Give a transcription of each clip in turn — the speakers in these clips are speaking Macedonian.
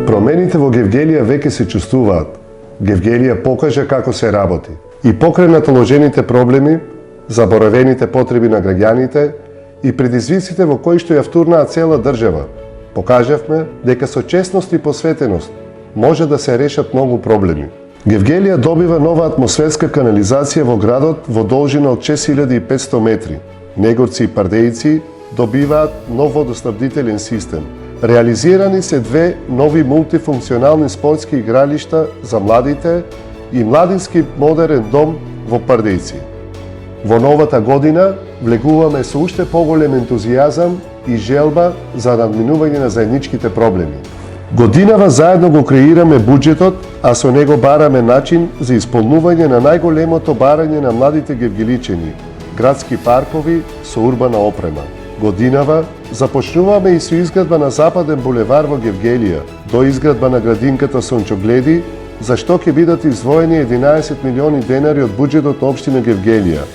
Промените во Гевгелија веќе се чувствуваат. Гевгелија покажа како се работи. И покрај натоложените проблеми, заборавените потреби на граѓаните и предизвиците во кои што ја втурнаа цела држава, покажавме дека со честност и посветеност може да се решат многу проблеми. Гевгелија добива нова атмосферска канализација во градот во должина од 6500 метри. Негорци и Пардејци добиваат нов водоснабдителен систем. Реализирани се две нови мултифункционални спортски игралишта за младите и младински модерен дом во Пардејци. Во новата година влегуваме со уште поголем ентузијазам и желба за надминување на заедничките проблеми. Годинава заедно го креираме буџетот, а со него бараме начин за исполнување на најголемото барање на младите гевгеличани – градски паркови со урбана опрема. Годинава започнуваме и со изградба на Западен булевар во Гевгелија, до изградба на градинката Сончогледи, за што ќе бидат издвоени 11 милиони денари од буџетот на општина Гевгелија,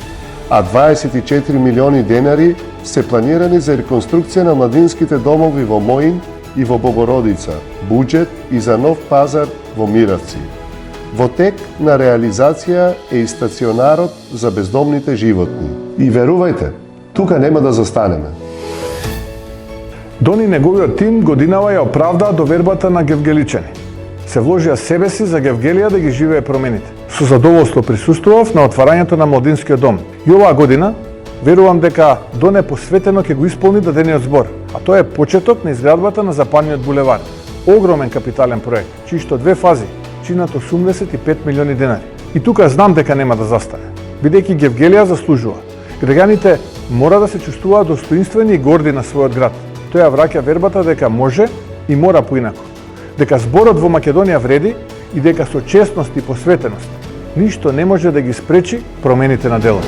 а 24 милиони денари се планирани за реконструкција на младинските домови во Моин и во Богородица, буџет и за нов пазар во Миравци. Во тек на реализација е и стационарот за бездомните животни. И верувајте, тука нема да застанеме. Дони неговиот тим годинава ја оправдаа довербата на гевгеличани. Се вложија себе си за Гевгелија да ги живее промените. Со задоволство присуствував на отварањето на младинскиот дом. И оваа година верувам дека Доне посветено ќе го исполни дадениот збор, а тоа е почеток на изградбата на Западниот булевар. Огромен капитален проект, чишто две фази чинат 85 милиони денари. И тука знам дека нема да застане, бидејќи Гевгелија заслужува. Граѓаните мора да се чувствуваат достоинствени и горди на својот град. Тоа враќа вербата дека може и мора поинаку. Дека зборот во Македонија вреди и дека со честност и посветеност ништо не може да ги спречи промените на дело.